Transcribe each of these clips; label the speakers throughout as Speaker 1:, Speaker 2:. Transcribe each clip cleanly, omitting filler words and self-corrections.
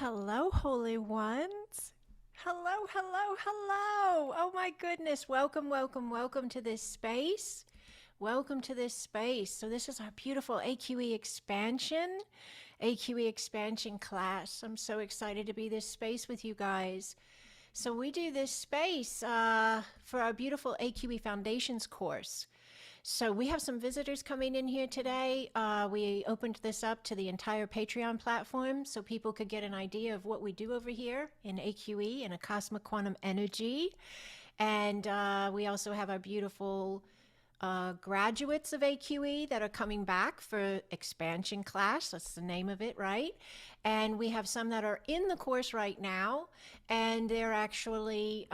Speaker 1: Hello, holy ones. Hello, hello, hello. Oh my goodness. Welcome, welcome, welcome to this space. Welcome to this space. So, this is our beautiful AQE expansion class. I'm so excited to be this space with you guys. So, we do this space for our beautiful AQE Foundations course. So we have some visitors coming in here today. We opened this up to the entire Patreon platform so people could get an idea of what we do over here in AQE and Acasma Quantum Energy. And we also have our beautiful graduates of AQE that are coming back for expansion class. That's the name of it, right? And we have some that are in the course right now, and they're actually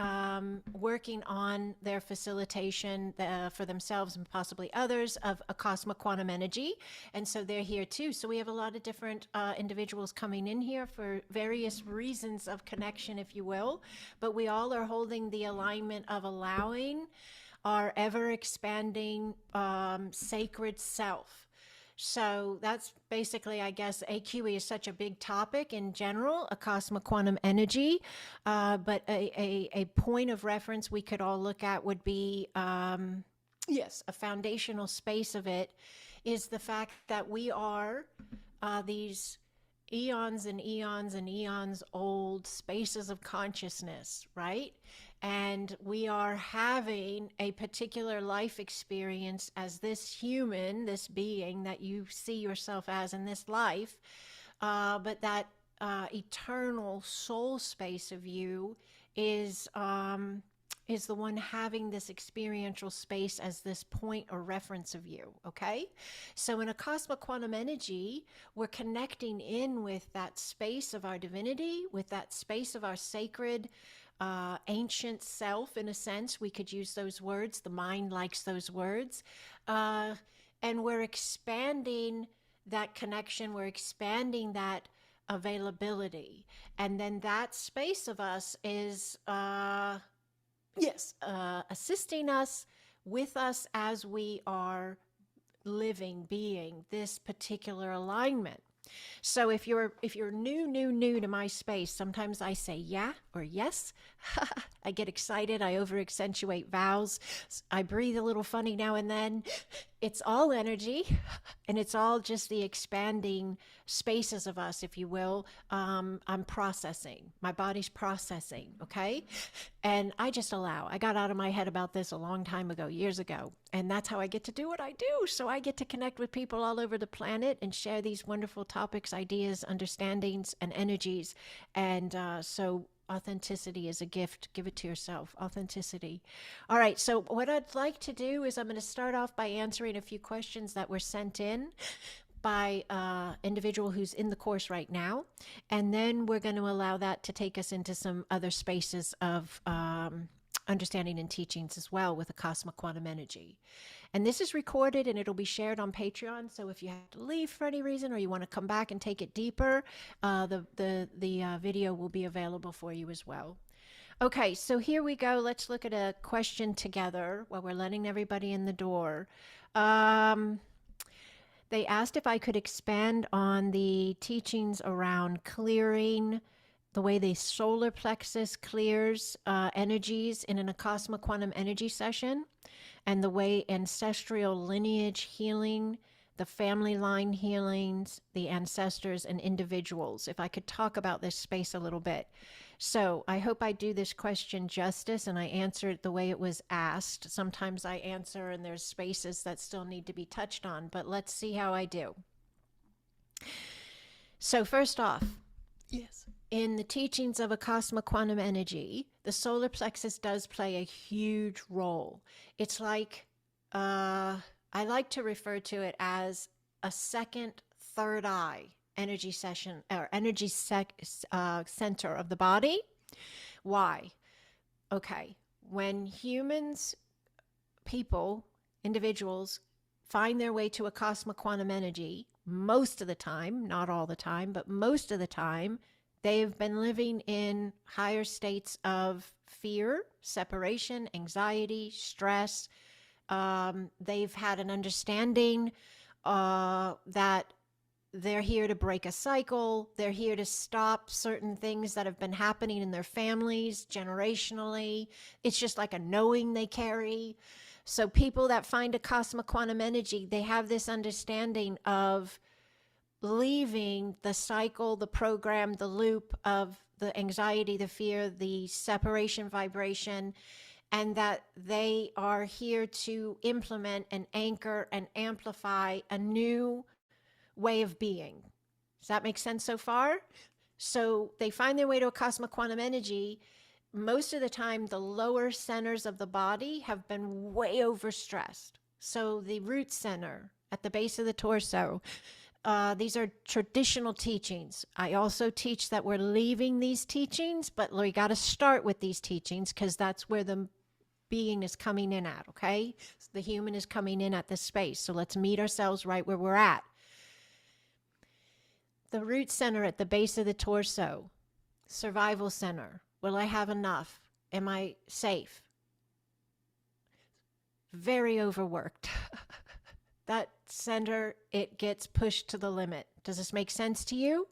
Speaker 1: working on their facilitation for themselves and possibly others of Acasma Quantum Energy. And so they're here too. So we have a lot of different individuals coming in here for various reasons of connection, if you will. But we all are holding the alignment of allowing our ever expanding sacred self. So that's basically, I guess, AQE is such a big topic in general, Acasma Quantum Energy. But a point of reference we could all look at would be, yes, a foundational space of it is the fact that we are these eons and eons and eons old spaces of consciousness, right? And we are having a particular life experience as this human, this being that you see yourself as in this life, but that eternal soul space of you is the one having this experiential space as this point or reference of you, okay? So in a cosmic quantum energy, we're connecting in with that space of our divinity, with that space of our sacred ancient self, in a sense. We could use those words. The mind likes those words. And we're expanding that connection. We're expanding that availability. And then that space of us is, assisting us with us as we are living, being this particular alignment. So if you're new to my space, sometimes I say yeah or yes. I get excited. I over accentuate vowels. I breathe a little funny now and then. It's all energy, and it's all just the expanding spaces of us, if you will. I'm processing. My body's processing, okay? And I just allow. I got out of my head about this a long time ago, years ago. And that's how I get to do what I do. So I get to connect with people all over the planet and share these wonderful topics, ideas, understandings, and energies. And so authenticity is a gift. Give it to yourself. Authenticity. All right. So what I'd like to do is I'm going to start off by answering a few questions that were sent in by individual who's in the course right now. And then we're going to allow that to take us into some other spaces of understanding and teachings as well with the cosmic quantum energy. And this is recorded and it'll be shared on Patreon. So if you have to leave for any reason or you want to come back and take it deeper, the video will be available for you as well. Okay, so here we go. Let's look at a question together while we're letting everybody in the door. They asked if I could expand on the teachings around clearing, the way the solar plexus clears energies in an Acasma quantum energy session, and the way ancestral lineage healing, the family line healings, the ancestors and individuals. If I could talk about this space a little bit. So I hope I do this question justice and I answer it the way it was asked. Sometimes I answer and there's spaces that still need to be touched on, but let's see how I do. So first off, yes, in the teachings of Acasma quantum energy, the solar plexus does play a huge role. It's like, I like to refer to it as a second, third eye energy session or energy center of the body. Why? Okay. When humans, people, individuals find their way to Acasma quantum energy, most of the time, not all the time, but most of the time, they've been living in higher states of fear, separation, anxiety, stress. They've had an understanding that they're here to break a cycle. They're here to stop certain things that have been happening in their families generationally. It's just like a knowing they carry. So people that find Acasma quantum energy, they have this understanding of leaving the cycle, the program, the loop of the anxiety, the fear, the separation vibration, and that they are here to implement and anchor and amplify a new way of being. Does that make sense so far? So they find their way to Acasma quantum energy. Most of the time, the lower centers of the body have been way overstressed. So the root center at the base of the torso, these are traditional teachings. I also teach that we're leaving these teachings, but we got to start with these teachings because that's where the being is coming in at, okay? So the human is coming in at this space. So let's meet ourselves right where we're at. The root center at the base of the torso, survival center. Will I have enough? Am I safe? Very overworked. That center, it gets pushed to the limit. Does this make sense to you?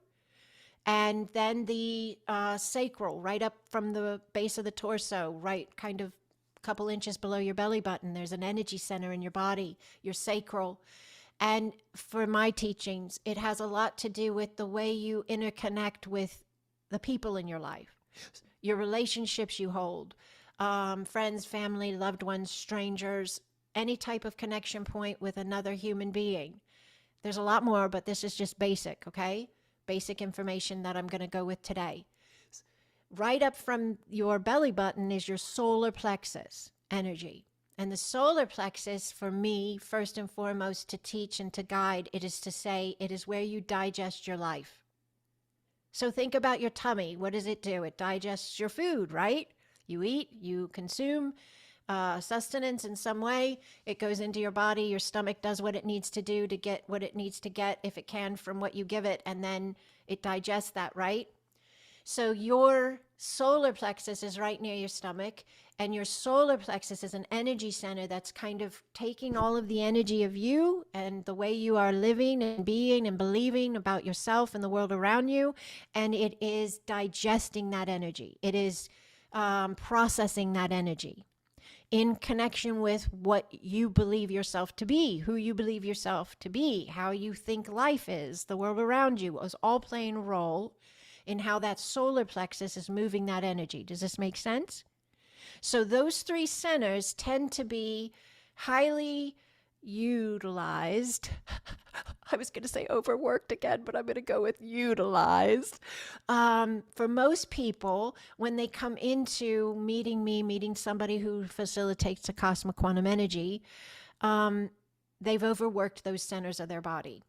Speaker 1: And then the sacral, right up from the base of the torso, right kind of a couple inches below your belly button, there's an energy center in your body, your sacral. And for my teachings, it has a lot to do with the way you interconnect with the people in your life, your relationships you hold, friends, family, loved ones, strangers, any type of connection point with another human being. There's a lot more, but this is just basic, okay? Basic information that I'm going to go with today. Right up from your belly button is your solar plexus energy. And the solar plexus, for me, first and foremost, to teach and to guide, it is to say it is where you digest your life. So think about your tummy. What does it do? It digests your food, right? You eat, you consume sustenance in some way. It goes into your body. Your stomach does what it needs to do to get what it needs to get, if it can, from what you give it. And then it digests that, right? So your solar plexus is right near your stomach, and your solar plexus is an energy center that's kind of taking all of the energy of you and the way you are living and being and believing about yourself and the world around you, and it is digesting that energy. It is processing that energy in connection with what you believe yourself to be, who you believe yourself to be, how you think life is, the world around you is all playing a role in how that solar plexus is moving that energy. Does this make sense? So those three centers tend to be highly utilized. I was going to say overworked again, but I'm going to go with utilized. For most people, when they come into meeting me, meeting somebody who facilitates the cosmic quantum energy, they've overworked those centers of their body.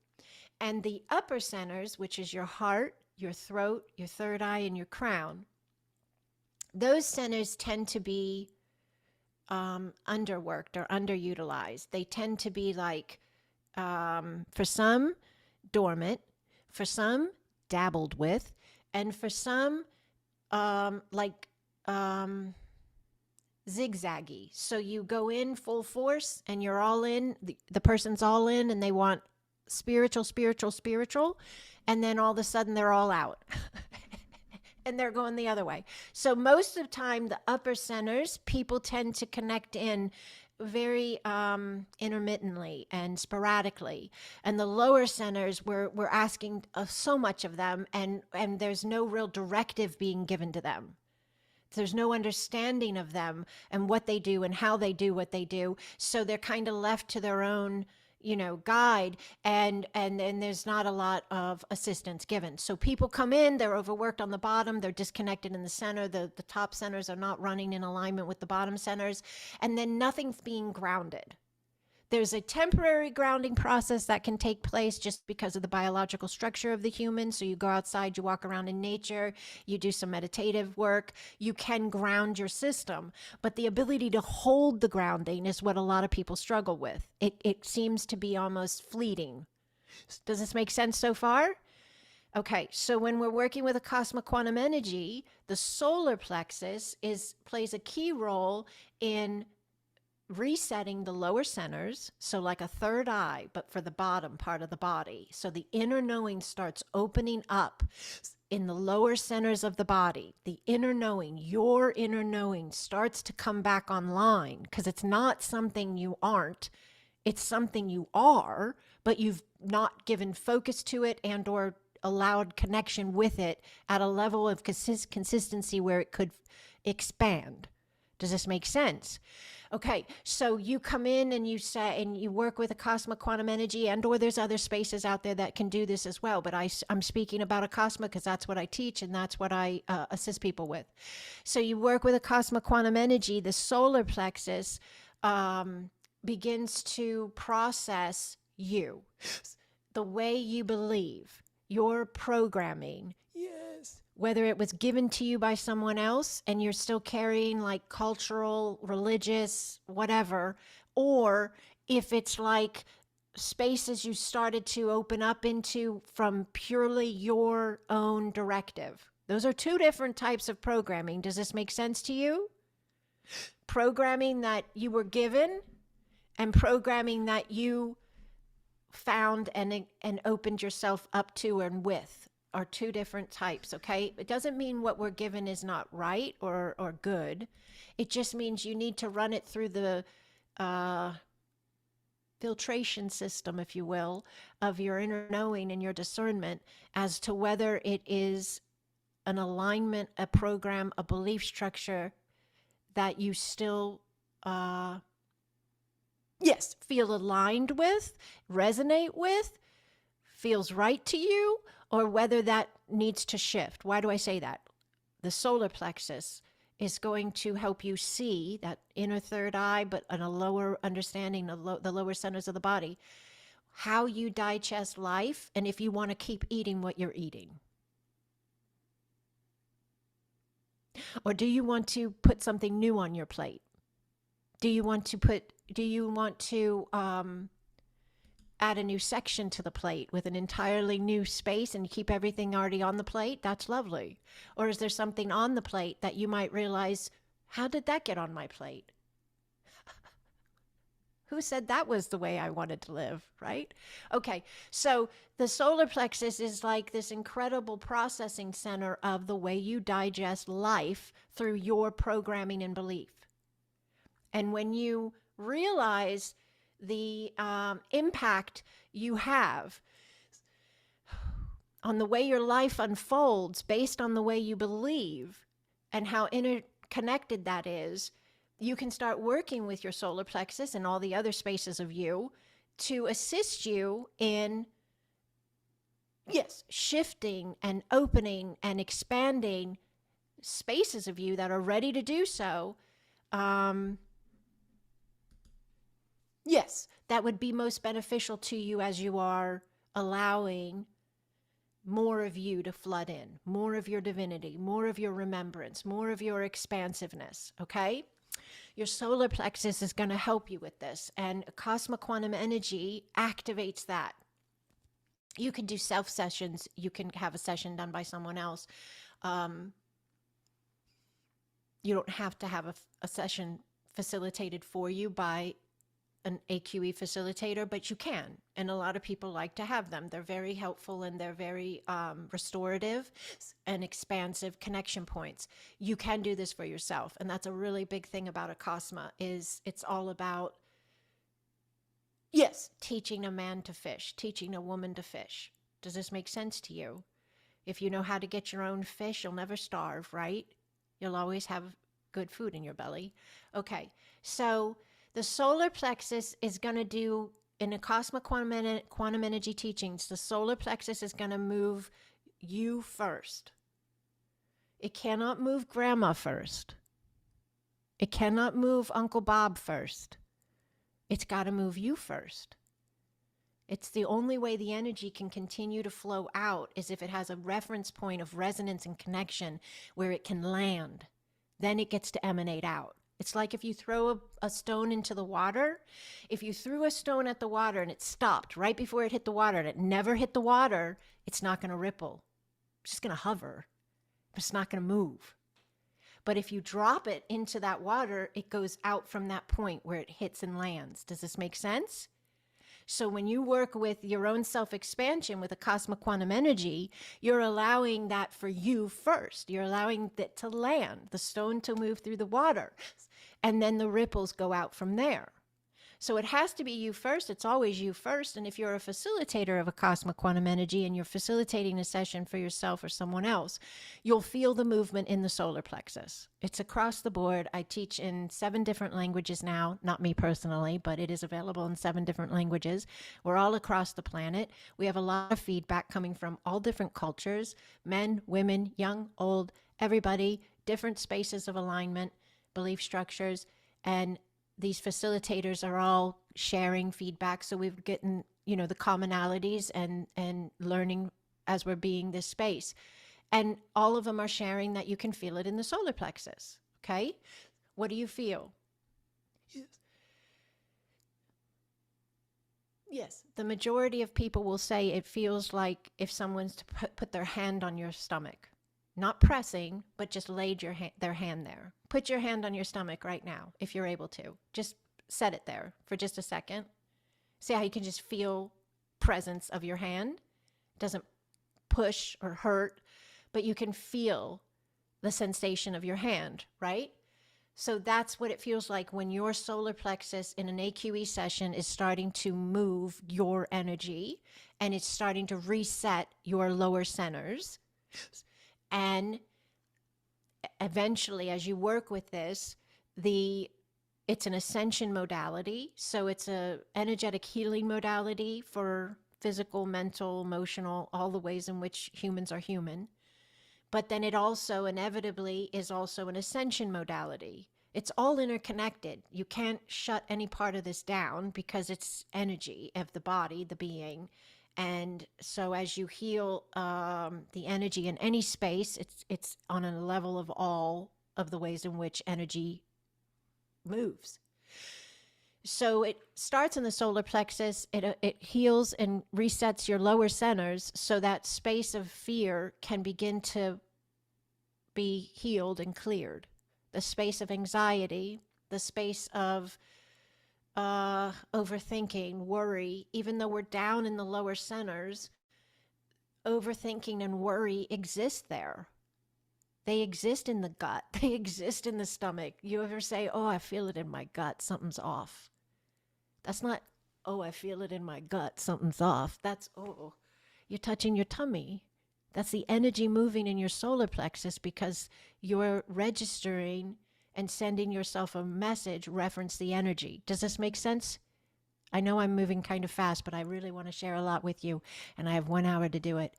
Speaker 1: And the upper centers, which is your heart, your throat, your third eye, and your crown, those centers tend to be underworked or underutilized. They tend to be like, for some, dormant, for some, dabbled with, and for some, zigzaggy. So you go in full force and you're all in, the person's all in and they want spiritual, and then all of a sudden they're all out. And they're going the other way. So most of the time, the upper centers, people tend to connect in very intermittently and sporadically. And the lower centers, we're asking so much of them, and there's no real directive being given to them. There's no understanding of them and what they do and how they do what they do. So they're kind of left to their own, guide, and then there's not a lot of assistance given. So people come in, they're overworked on the bottom, they're disconnected in the center, the top centers are not running in alignment with the bottom centers, and then nothing's being grounded. There's a temporary grounding process that can take place just because of the biological structure of the human. So you go outside, you walk around in nature, you do some meditative work, you can ground your system. But the ability to hold the grounding is what a lot of people struggle with. It seems to be almost fleeting. Does this make sense so far? Okay, so when we're working with a cosmic quantum energy, the solar plexus plays a key role in resetting the lower centers, so like a third eye, but for the bottom part of the body. So the inner knowing starts opening up in the lower centers of the body. The inner knowing, your inner knowing, starts to come back online, because it's not something you aren't. It's something you are, but you've not given focus to it and or allowed connection with it at a level of consistency where it could expand. Does this make sense? Okay, so you come in and you say, and you work with Acasma quantum energy, and or there's other spaces out there that can do this as well. But I'm speaking about Acasma because that's what I teach and that's what I assist people with. So you work with Acasma quantum energy. The solar plexus begins to process you, the way you believe, your programming. Yes. Whether it was given to you by someone else and you're still carrying like cultural, religious, whatever, or if it's like spaces you started to open up into from purely your own directive. Those are two different types of programming. Does this make sense to you? Programming that you were given and programming that you found and opened yourself up to and with are two different types, okay? It doesn't mean what we're given is not right or good. It just means you need to run it through the filtration system, if you will, of your inner knowing and your discernment as to whether it is an alignment, a program, a belief structure that you still feel aligned with, resonate with, feels right to you, or whether that needs to shift. Why do I say that? The solar plexus is going to help you see that inner third eye, but on a lower understanding of the lower centers of the body, how you digest life, and if you want to keep eating what you're eating. Or do you want to put something new on your plate? Do you want to add a new section to the plate with an entirely new space and keep everything already on the plate? That's lovely. Or is there something on the plate that you might realize, how did that get on my plate? Who said that was the way I wanted to live, right? Okay, so the solar plexus is like this incredible processing center of the way you digest life through your programming and belief. And when you realize the impact you have on the way your life unfolds based on the way you believe and how interconnected that is, you can start working with your solar plexus and all the other spaces of you to assist you in, shifting and opening and expanding spaces of you that are ready to do so. That would be most beneficial to you as you are allowing more of you to flood in, more of your divinity, more of your remembrance, more of your expansiveness, okay? Your solar plexus is going to help you with this, and Acasma Quantum Energy activates that. You can do self-sessions. You can have a session done by someone else. You don't have to have a session facilitated for you by an AQE facilitator, but you can. And a lot of people like to have them. They're very helpful and they're very restorative and expansive connection points. You can do this for yourself. And that's a really big thing about Acasma is it's all about, teaching a man to fish, teaching a woman to fish. Does this make sense to you? If you know how to get your own fish, you'll never starve, right? You'll always have good food in your belly. Okay, so the solar plexus is going to do, in Acasma quantum energy teachings, the solar plexus is going to move you first. It cannot move grandma first. It cannot move Uncle Bob first. It's got to move you first. It's the only way the energy can continue to flow out is if it has a reference point of resonance and connection where it can land. Then it gets to emanate out. It's like if you throw a stone into the water. If you threw a stone at the water and it stopped right before it hit the water and it never hit the water, it's not going to ripple. It's just going to hover. It's not going to move. But if you drop it into that water, it goes out from that point where it hits and lands. Does this make sense? So when you work with your own self-expansion with Acasma quantum energy, you're allowing that for you first. You're allowing it to land, the stone to move through the water, and then the ripples go out from there. So it has to be you first. It's always you first. And if you're a facilitator of Acasma quantum energy and you're facilitating a session for yourself or someone else, you'll feel the movement in the solar plexus. It's across the board. I teach in 7 different languages now, not me personally, but it is available in 7 different languages. We're all across the planet. We have a lot of feedback coming from all different cultures, men, women, young, old, everybody, different spaces of alignment, belief structures, and these facilitators are all sharing feedback. So we've gotten, the commonalities and learning as we're being this space. And all of them are sharing that you can feel it in the solar plexus. Okay. What do you feel? Yes. The majority of people will say it feels like if someone's to put their hand on your stomach. Not pressing, but just laid their hand there. Put your hand on your stomach right now, if you're able to. Just set it there for just a second. See how you can just feel presence of your hand? It doesn't push or hurt, but you can feel the sensation of your hand, right? So that's what it feels like when your solar plexus in an AQE session is starting to move your energy and it's starting to reset your lower centers. And eventually, as you work with this, it's an ascension modality. So it's a energetic healing modality for physical, mental, emotional, all the ways in which humans are human. But then it also inevitably is also an ascension modality. It's all interconnected. You can't shut any part of this down because it's energy of the body, the being. And so as you heal the energy in any space, it's on a level of all of the ways in which energy moves. So it starts in the solar plexus. It heals and resets your lower centers so that space of fear can begin to be healed and cleared. The space of anxiety, the space of overthinking, worry, even though we're down in the lower centers, overthinking and worry exist there. They exist in the gut. They exist in the stomach. You ever say, oh, I feel it in my gut, something's off. That's not, oh, I feel it in my gut, something's off. That's, oh, you're touching your tummy. That's the energy moving in your solar plexus because you're registering and sending yourself a message, reference the energy. Does this make sense? I know I'm moving kind of fast, but I really want to share a lot with you, and I have 1 hour to do it.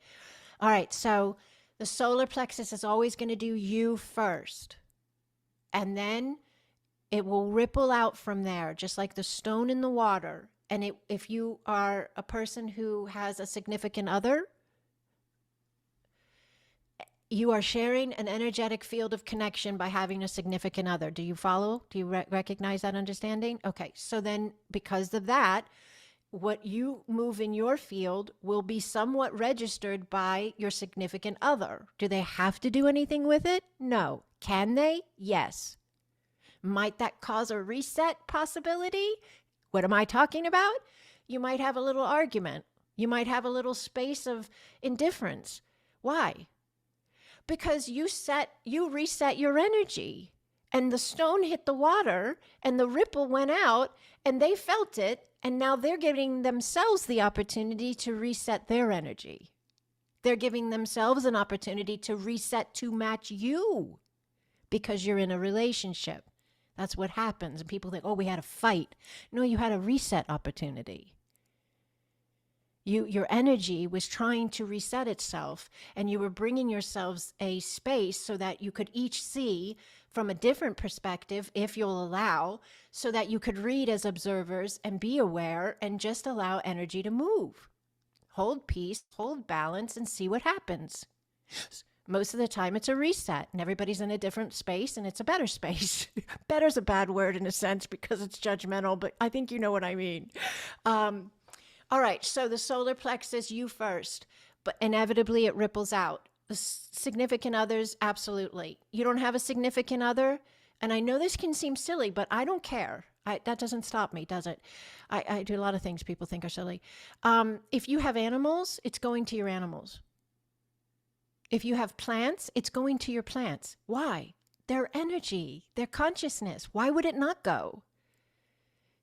Speaker 1: All right, so the solar plexus is always going to do you first, and then it will ripple out from there, just like the stone in the water. And if you are a person who has a significant other, you are sharing an energetic field of connection by having a significant other. Do you follow? Do you recognize that understanding? Okay, so then because of that, what you move in your field will be somewhat registered by your significant other. Do they have to do anything with it? No. Can they? Yes. Might that cause a reset possibility? What am I talking about? You might have a little argument. You might have a little space of indifference. Why? Because you reset your energy, and the stone hit the water and the ripple went out and they felt it, and now they're giving themselves the opportunity to reset their energy. They're giving themselves an opportunity to reset to match you because you're in a relationship. That's what happens. And people think, oh, we had a fight. No, you had a reset opportunity. Your energy was trying to reset itself, and you were bringing yourselves a space so that you could each see from a different perspective, if you'll allow, so that you could read as observers and be aware and just allow energy to move. Hold peace, hold balance, and see what happens. Most of the time it's a reset, and everybody's in a different space, and it's a better space. Better's a bad word in a sense because it's judgmental, but I think you know what I mean. All right, so the solar plexus, you first, but inevitably it ripples out. Significant others, absolutely. You don't have a significant other, and I know this can seem silly, but I don't care. That doesn't stop me, does it? I do a lot of things people think are silly. If you have animals, it's going to your animals. If you have plants, it's going to your plants. Why? Their energy, their consciousness. Why would it not go?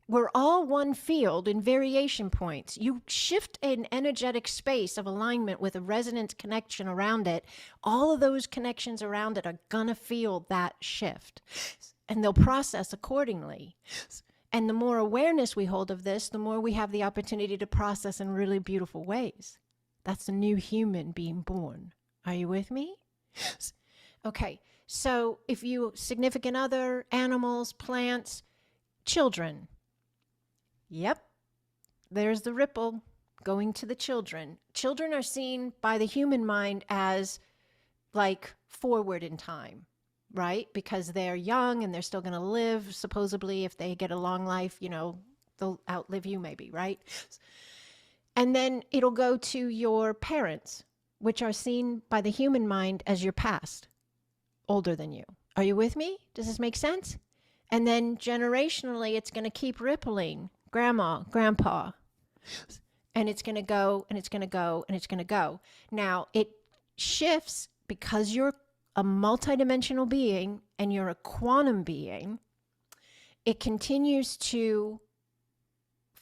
Speaker 1: We're all one field in variation points. You shift an energetic space of alignment with a resonance connection around it, all of those connections around it are gonna feel that shift, and they'll process accordingly. And the more awareness we hold of this, the more we have the opportunity to process in really beautiful ways. That's a new human being born. Are you with me? Okay, so if you significant other, animals, plants, children. Yep, there's the ripple going to the children. Children are seen by the human mind as like forward in time, right? Because they're young and they're still going to live. Supposedly, if they get a long life, you know, they'll outlive you maybe, right? And then it'll go to your parents, which are seen by the human mind as your past, older than you. Are you with me? Does this make sense? And then generationally, it's going to keep rippling. Grandma, grandpa, and it's going to go, and it's going to go, and it's going to go. Now, it shifts because you're a multidimensional being and you're a quantum being. It continues to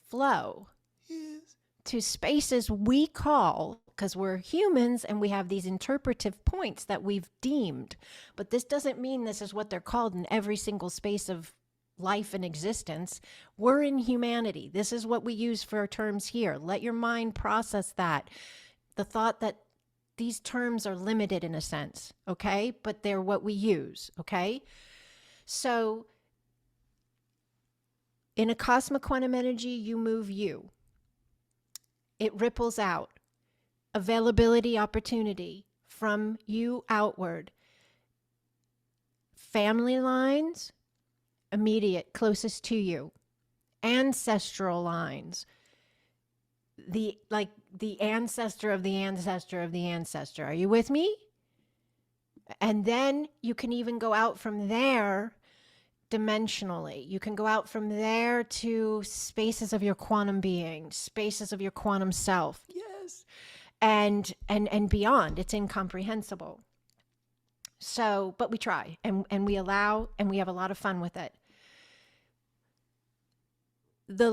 Speaker 1: flow to spaces we call, because we're humans and we have these interpretive points that we've deemed, but this doesn't mean this is what they're called in every single space of life and existence. We're in humanity. This is what we use for our terms here. Let your mind process that. The thought that these terms are limited in a sense, okay? But they're what we use, okay? So in Acasma quantum energy, you move you. It ripples out. Availability, opportunity from you outward. Family lines, immediate, closest to you. Ancestral lines. The ancestor of the ancestor of the ancestor. Are you with me? And then you can even go out from there dimensionally. You can go out from there to spaces of your quantum being, spaces of your quantum self. Yes. And beyond. It's incomprehensible. So, but we try and we allow and we have a lot of fun with it. The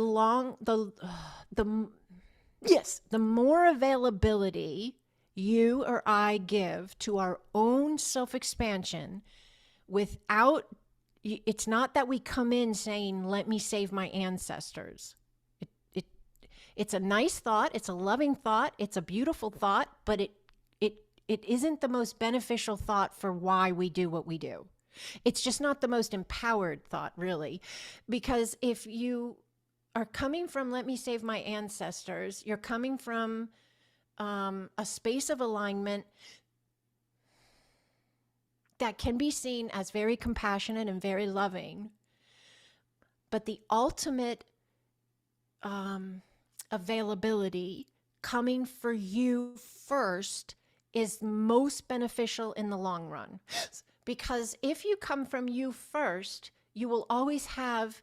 Speaker 1: more availability you or I give to our own self-expansion without, it's not that we come in saying, let me save my ancestors. It's a nice thought. It's a loving thought. It's a beautiful thought, but it isn't the most beneficial thought for why we do what we do. It's just not the most empowered thought, really, because if you are coming from, let me save my ancestors, you're coming from a space of alignment that can be seen as very compassionate and very loving. But the ultimate availability coming for you first is most beneficial in the long run. Because if you come from you first, you will always have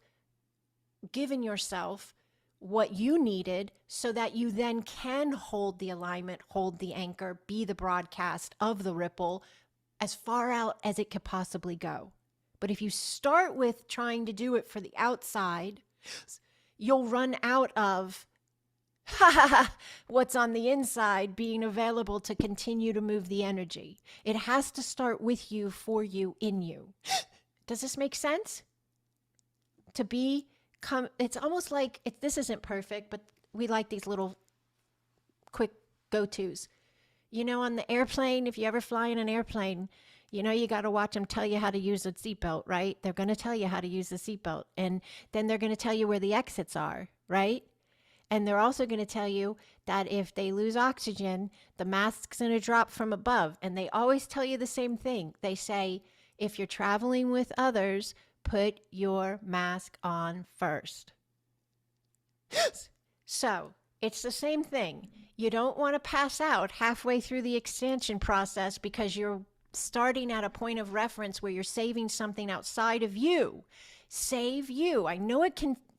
Speaker 1: given yourself what you needed so that you then can hold the alignment, hold the anchor, be the broadcast of the ripple as far out as it could possibly go. But if you start with trying to do it for the outside, you'll run out of what's on the inside being available to continue to move the energy. It has to start with you, for you, in you. Does this make sense? It's almost like, this isn't perfect, but we like these little quick go-tos. You know, on the airplane, if you ever fly in an airplane, you know, you got to watch them tell you how to use a seatbelt, right? They're going to tell you how to use the seatbelt. And then they're going to tell you where the exits are, right? And they're also going to tell you that if they lose oxygen, the mask's going to drop from above. And they always tell you the same thing. They say, if you're traveling with others, put your mask on first. So It's the same thing. You don't want to pass out halfway through the expansion process because you're starting at a point of reference where you're saving something outside of you. Save you. I know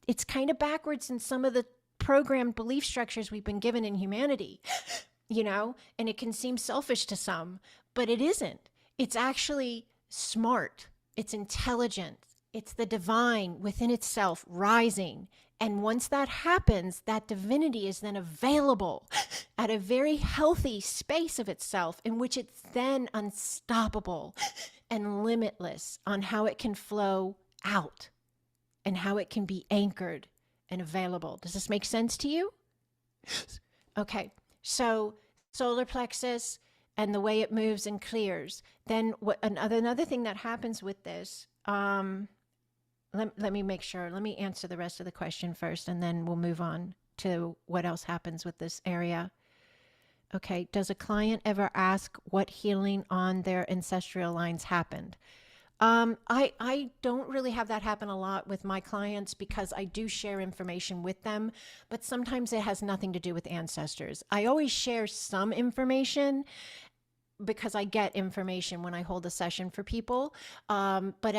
Speaker 1: it's kind of backwards in some of the programmed belief structures we've been given in humanity, and it can seem selfish to some, but it isn't. It's actually smart. It's intelligent. It's the divine within itself rising. And once that happens, that divinity is then available at a very healthy space of itself in which it's then unstoppable and limitless on how it can flow out and how it can be anchored and available. Does this make sense to you? Okay, so solar plexus and the way it moves and clears. Then another thing that happens with this, let me make sure. Let me answer the rest of the question first, and then we'll move on to what else happens with this area. Okay, does a client ever ask what healing on their ancestral lines happened? I don't really have that happen a lot with my clients because I do share information with them, but sometimes it has nothing to do with ancestors. I always share some information because I get information when I hold a session for people. But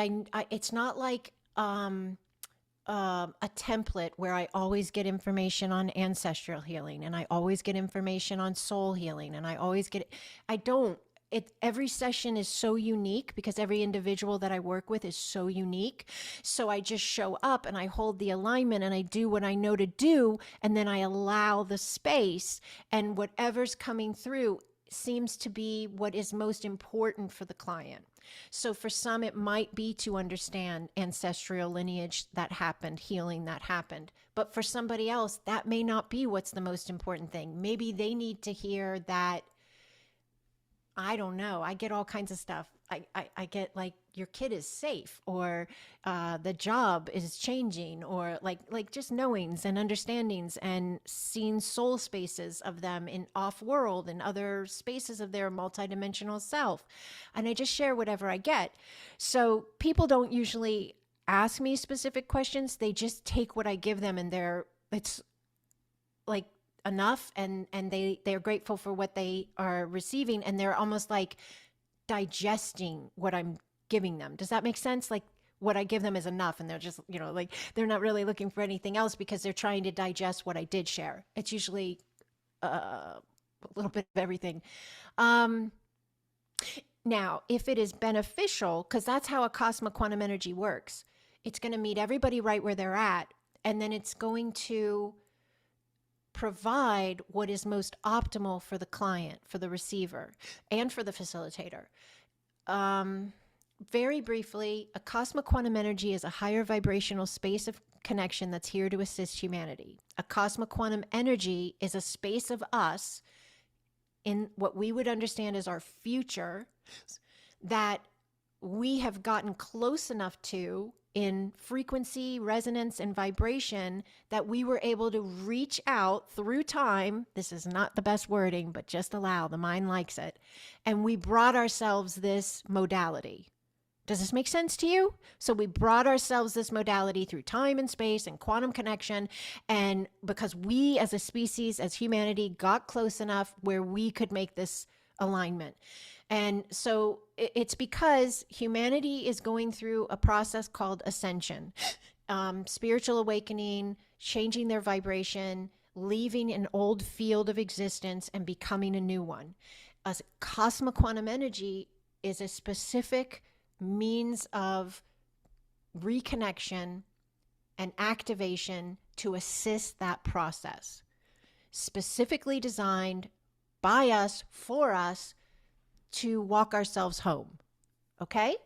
Speaker 1: it's not like a template where I always get information on ancestral healing and I always get information on soul healing and I don't. Every session is so unique because every individual that I work with is so unique. So I just show up and I hold the alignment and I do what I know to do. And then I allow the space, and whatever's coming through seems to be what is most important for the client. So for some, it might be to understand ancestral lineage that happened, healing that happened. But for somebody else, that may not be what's the most important thing. Maybe they need to hear that, I don't know. I get all kinds of stuff. I get like your kid is safe, or the job is changing, or like just knowings and understandings and seeing soul spaces of them in off-world and other spaces of their multidimensional self. And I just share whatever I get. So people don't usually ask me specific questions. They just take what I give them, and it's like enough, and they're grateful for what they are receiving, and they're almost like digesting what I'm giving them. Does that make sense? Like what I give them is enough, and they're just, like they're not really looking for anything else because they're trying to digest what I did share. It's usually a little bit of everything. Now, if it is beneficial, because that's how Acasma quantum energy works, it's going to meet everybody right where they're at, and then it's going to provide what is most optimal for the client, for the receiver, and for the facilitator. Very briefly, Acasma quantum energy is a higher vibrational space of connection that's here to assist humanity. Acasma quantum energy is a space of us in what we would understand as our future that we have gotten close enough to in frequency, resonance, and vibration that we were able to reach out through time. This is not the best wording, but just allow, the mind likes it. And we brought ourselves this modality. Does this make sense to you? So we brought ourselves this modality through time and space and quantum connection. And because we as a species, as humanity, got close enough where we could make this alignment. And so it's because humanity is going through a process called ascension, spiritual awakening, changing their vibration, leaving an old field of existence and becoming a new one. Cosmic quantum energy is a specific means of reconnection and activation to assist that process, specifically designed by us, for us, to walk ourselves home. Okay?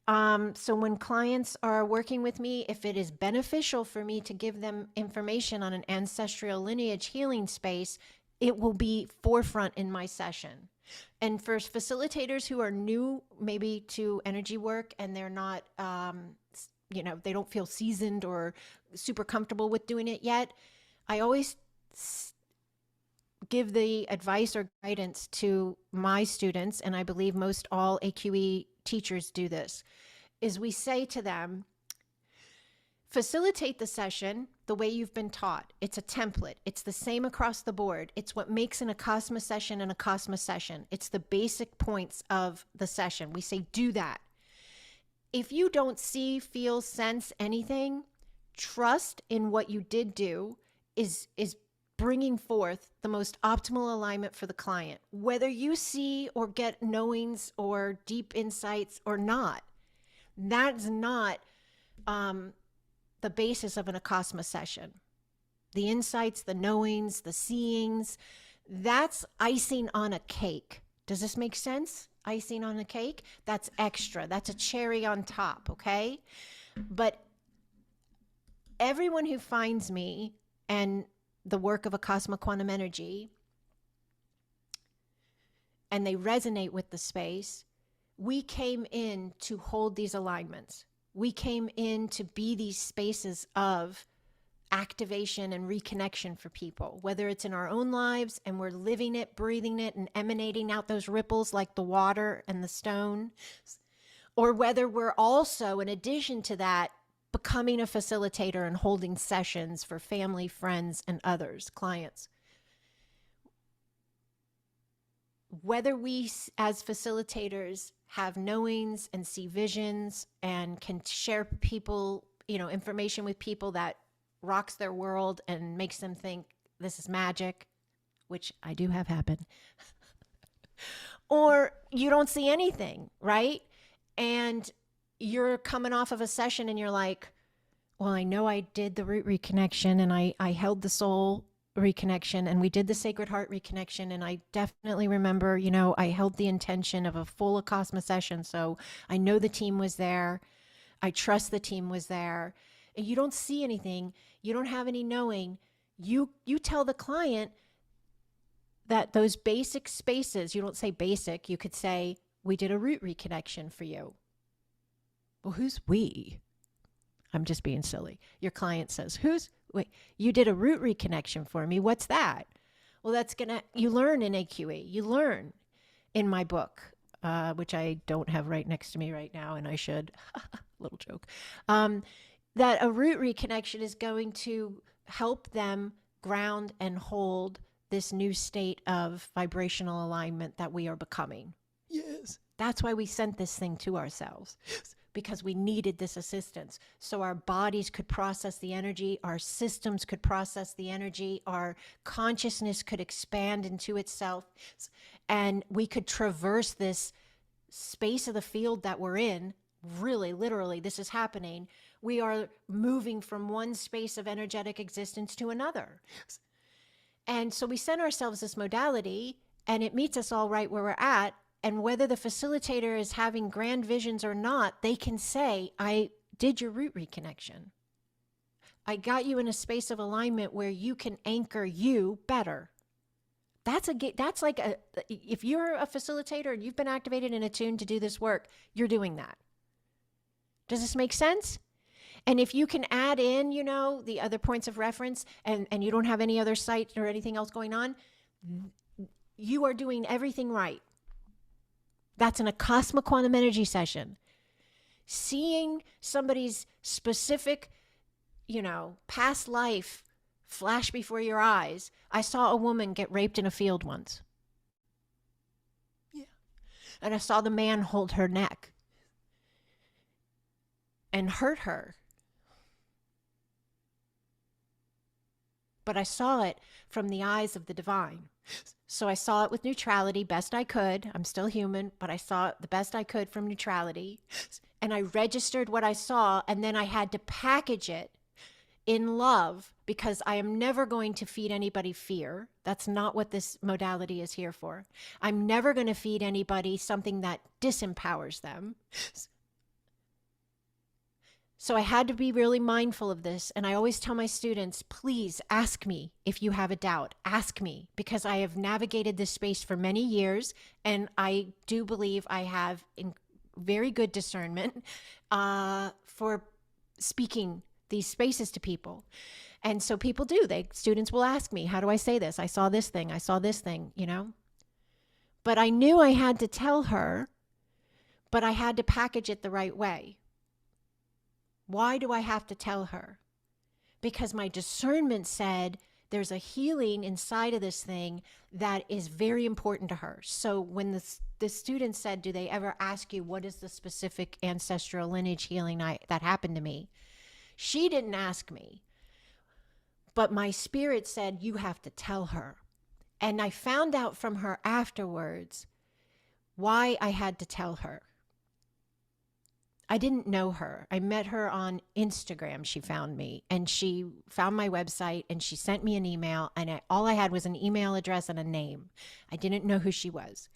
Speaker 1: So when clients are working with me, if it is beneficial for me to give them information on an ancestral lineage healing space, it will be forefront in my session. And for facilitators who are new maybe to energy work and they're not, they don't feel seasoned or super comfortable with doing it yet, I always give the advice or guidance to my students, and I believe most all AQE teachers do this, is we say to them, facilitate the session the way you've been taught. It's a template. It's the same across the board. It's what makes an Acasma session an Acasma session. It's the basic points of the session. We say, do that. If you don't see, feel, sense anything, trust in what you did do is bringing forth the most optimal alignment for the client, whether you see or get knowings or deep insights or not. That's not the basis of an Acasma session. The insights, the knowings, the seeings, that's icing on a cake. Does this make sense? Icing on a cake? That's extra. That's a cherry on top, okay? But everyone who finds me and the work of Acasma Quantum Energy, and they resonate with the space, we came in to hold these alignments. We came in to be these spaces of activation and reconnection for people, whether it's in our own lives and we're living it, breathing it, and emanating out those ripples like the water and the stone, or whether we're also, in addition to that, becoming a facilitator and holding sessions for family, friends, and others, clients. Whether we as facilitators have knowings and see visions and can share people, information with people that rocks their world and makes them think this is magic, which I do have happen, or you don't see anything, right? And you're coming off of a session and you're like, well, I know I did the root reconnection and I held the soul reconnection and we did the sacred heart reconnection. And I definitely remember, I held the intention of a full Acasma session. So I know the team was there. I trust the team was there. And you don't see anything. You don't have any knowing. You tell the client that those basic spaces, you don't say basic, you could say, we did a root reconnection for you. Well, who's we? I'm just being silly. Your client says, wait, you did a root reconnection for me. What's that? Well, you learn in AQE. You learn in my book, which I don't have right next to me right now, and I should. Little joke. That a root reconnection is going to help them ground and hold this new state of vibrational alignment that we are becoming. Yes. That's why we sent this thing to ourselves. Yes. Because we needed this assistance. So our bodies could process the energy, our systems could process the energy, our consciousness could expand into itself, and we could traverse this space of the field that we're in. Really, literally, this is happening. We are moving from one space of energetic existence to another. And so we sent ourselves this modality, and it meets us all right where we're at. And whether the facilitator is having grand visions or not, they can say, I did your root reconnection. I got you in a space of alignment where you can anchor you better. If you're a facilitator and you've been activated and attuned to do this work, you're doing that. Does this make sense? And if you can add in, the other points of reference and you don't have any other site or anything else going on, you are doing everything right. That's an Acasma Quantum Energy session. Seeing somebody's specific, past life flash before your eyes. I saw a woman get raped in a field once. Yeah. And I saw the man hold her neck and hurt her. But I saw it from the eyes of the divine. So I saw it with neutrality, best I could. I'm still human, but I saw it the best I could from neutrality. And I registered what I saw, and then I had to package it in love, because I am never going to feed anybody fear. That's not what this modality is here for. I'm never going to feed anybody something that disempowers them. So I had to be really mindful of this. And I always tell my students, please ask me if you have a doubt. Ask me, because I have navigated this space for many years. And I do believe I have very good discernment for speaking these spaces to people. And so people do. Students will ask me, how do I say this? I saw this thing. I saw this thing, But I knew I had to tell her, but I had to package it the right way. Why do I have to tell her? because my discernment said there's a healing inside of this thing that is very important to her. So when the student said, do they ever ask you what is the specific ancestral lineage healing that happened to me? She didn't ask me, but my spirit said, you have to tell her. And I found out from her afterwards why I had to tell her. I didn't know her. I met her on Instagram. She found me and she found my website and she sent me an email, and all I had was an email address and a name. I didn't know who she was.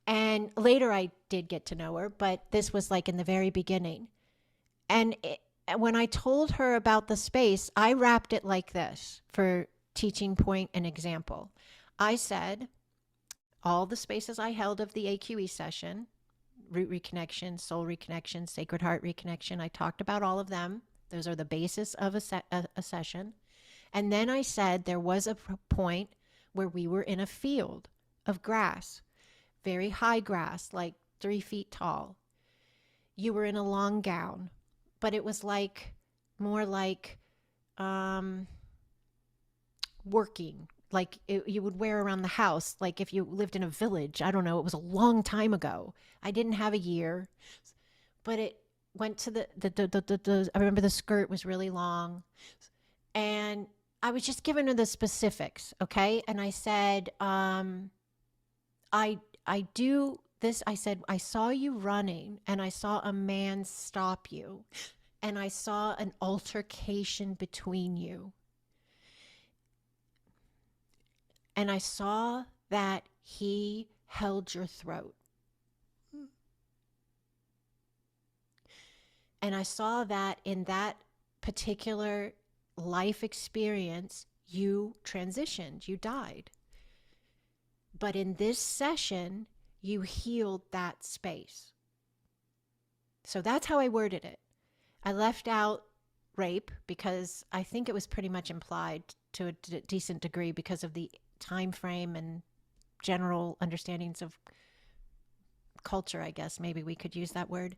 Speaker 1: And later I did get to know her, but this was like in the very beginning. And when I told her about the space, I wrapped it like this for teaching point and example. I said, all the spaces I held of the AQE session, root reconnection, soul reconnection, sacred heart reconnection, I talked about all of them. Those are the basis of a session. And then I said there was a point where we were in a field of grass, very high grass, like 3 feet tall. You were in a long gown, but it was like more like working, like you would wear around the house, like if you lived in a village. I don't know, it was a long time ago. I didn't have a year, but it went to I remember the skirt was really long, and I was just giving her the specifics, okay? And I said, I do this. I said, I saw you running and I saw a man stop you and I saw an altercation between you. And I saw that he held your throat. And I saw that in that particular life experience, you transitioned, you died. But in this session, you healed that space. So that's how I worded it. I left out rape because I think it was pretty much implied to a decent degree because of the time frame and general understandings of culture, I guess. Maybe we could use that word.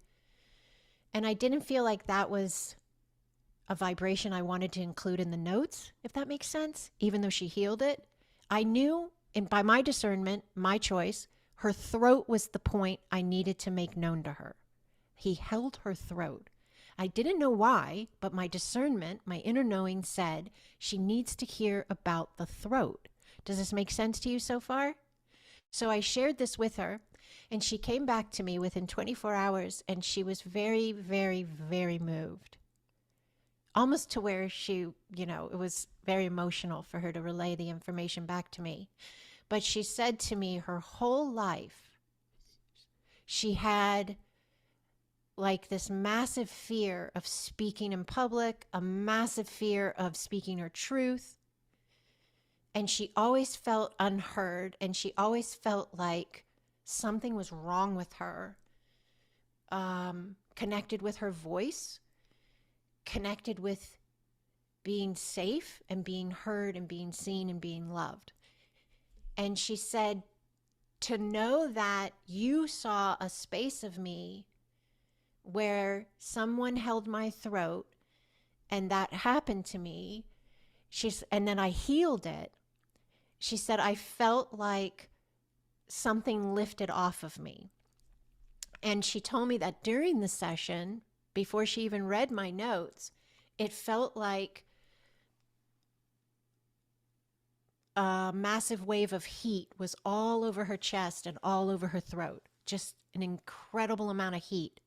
Speaker 1: And I didn't feel like that was a vibration I wanted to include in the notes, if that makes sense, even though she healed it. I knew, and by my discernment, my choice, her throat was the point I needed to make known to her. He held her throat. I didn't know why, but my discernment, my inner knowing said she needs to hear about the throat. Does this make sense to you so far? So I shared this with her, and she came back to me within 24 hours, and she was very, very, very moved. Almost to where she, it was very emotional for her to relay the information back to me. But she said to me her whole life, she had like this massive fear of speaking in public, a massive fear of speaking her truth. And she always felt unheard, and she always felt like something was wrong with her, connected with her voice, connected with being safe and being heard and being seen and being loved. And she said, to know that you saw a space of me where someone held my throat and that happened to me, and then I healed it. She said, I felt like something lifted off of me. And she told me that during the session, before she even read my notes, it felt like a massive wave of heat was all over her chest and all over her throat. Just an incredible amount of heat.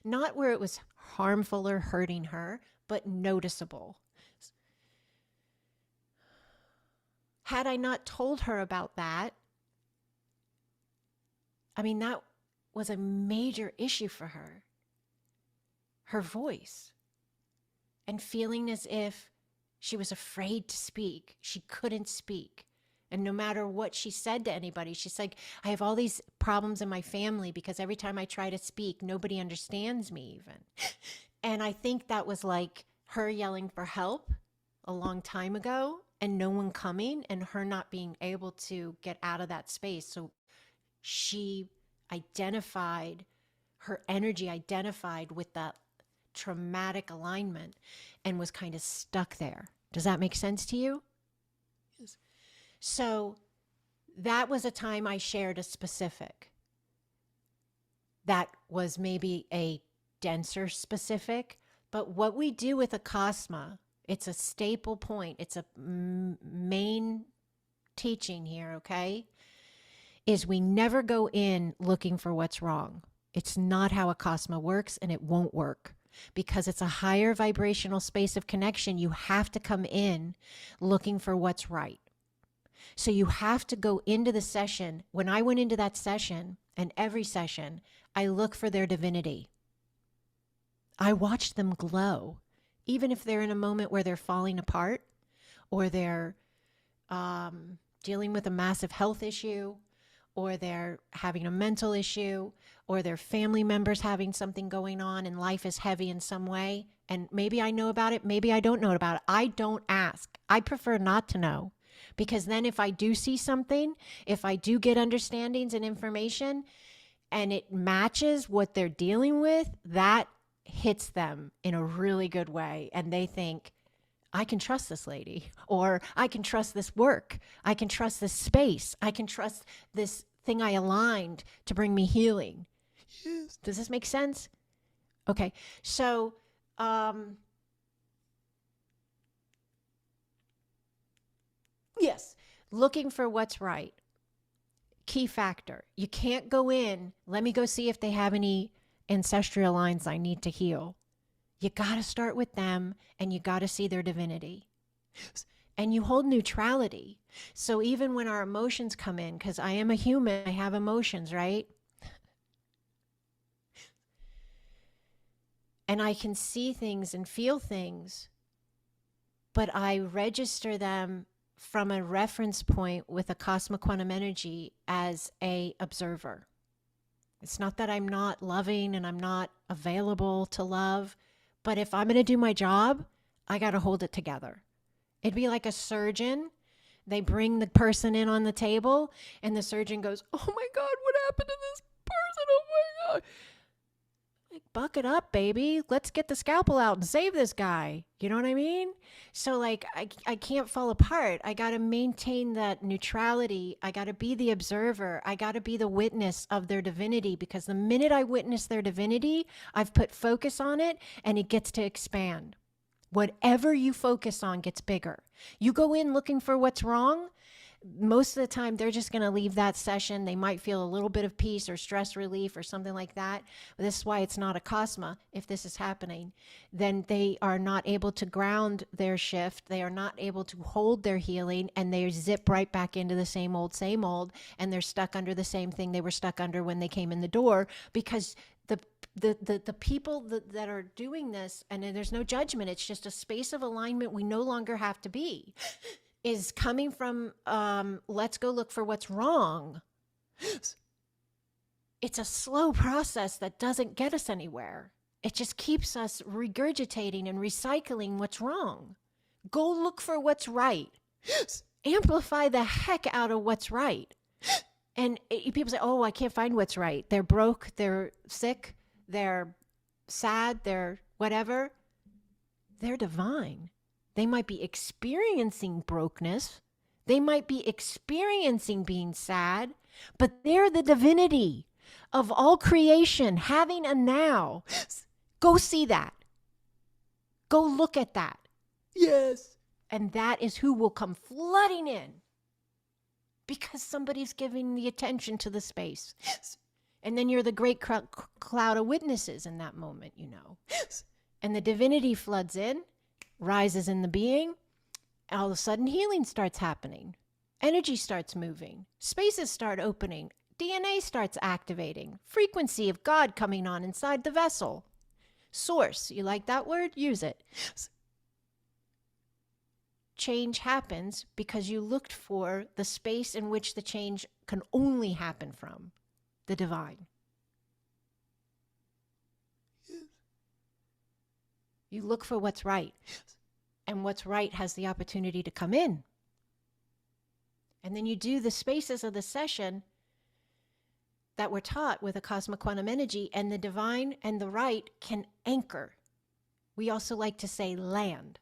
Speaker 1: Not where it was harmful or hurting her, but noticeable. Had I not told her about that, that was a major issue for her. Her voice. And feeling as if she was afraid to speak. She couldn't speak. And no matter what she said to anybody, she's like, I have all these problems in my family because every time I try to speak, nobody understands me even. And I think that was like her yelling for help a long time ago and no one coming and her not being able to get out of that space. So she identified, her energy identified with that traumatic alignment and was kind of stuck there. Does that make sense to you? Yes. So that was a time I shared a specific. That was maybe a denser specific, but what we do with Acasma, it's a staple point. It's a main teaching here, okay? Is we never go in looking for what's wrong. It's not how Acasma works, and it won't work. Because it's a higher vibrational space of connection, you have to come in looking for what's right. So you have to go into the session. When I went into that session, and every session, I look for their divinity. I watch them glow, even if they're in a moment where they're falling apart, or they're dealing with a massive health issue, or they're having a mental issue, or their family members having something going on and life is heavy in some way. And maybe I know about it, maybe I don't know about it. I don't ask. I prefer not to know, because then if I do see something, if I do get understandings and information and it matches what they're dealing with, that hits them in a really good way. And they think, I can trust this lady, or I can trust this work. I can trust this space. I can trust this thing I aligned to bring me healing. Yes. Does this make sense? Okay. So, yes, looking for what's right. Key factor. You can't go in, let me go see if they have any ancestral lines I need to heal. You got to start with them, and you got to see their divinity. And you hold neutrality. So even when our emotions come in, because I am a human, I have emotions, right? And I can see things and feel things, but I register them from a reference point with a cosmic quantum energy as a observer. It's not that I'm not loving and I'm not available to love, but if I'm going to do my job, I got to hold it together. It'd be like a surgeon. They bring the person in on the table and the surgeon goes, oh my God, what happened to this person? Oh my God. Like, buck it up, baby. Let's get the scalpel out and save this guy. You know what I mean? So like, I can't fall apart. I got to maintain that neutrality. I got to be the observer. I got to be the witness of their divinity, because the minute I witness their divinity, I've put focus on it and it gets to expand. Whatever you focus on gets bigger. You go in looking for what's wrong, most of the time they're just going to leave that session. They might feel a little bit of peace or stress relief or something like that. But this is why it's not Acasma. If this is happening, then they are not able to ground their shift. They are not able to hold their healing, and they zip right back into the same old, and they're stuck under the same thing they were stuck under when they came in the door, because the people that are doing this, and there's no judgment, it's just a space of alignment we no longer have to be, is coming from let's go look for what's wrong. It's a slow process that doesn't get us anywhere. It just keeps us regurgitating and recycling what's wrong. Go look for what's right. Amplify the heck out of what's right. And people say, oh, I can't find what's right. They're broke, they're sick, they're sad, they're whatever. They're divine. They might be experiencing brokenness. They might be experiencing being sad, but they're the divinity of all creation, having a now. Go see that. Go look at that. Yes. And that is who will come flooding in, because somebody's giving the attention to the space. Yes. And then you're the great cloud of witnesses in that moment, you know. Yes. And the divinity floods in, rises in the being. All of a sudden, healing starts happening. Energy starts moving. Spaces start opening. DNA starts activating. Frequency of God coming on inside the vessel. Source, you like that word? Use it. Change happens because you looked for the space in which the change can only happen from, the divine. You look for what's right, and what's right has the opportunity to come in. And then you do the spaces of the session that we're taught with a cosmic quantum energy, and the divine and the right can anchor We also like to say land.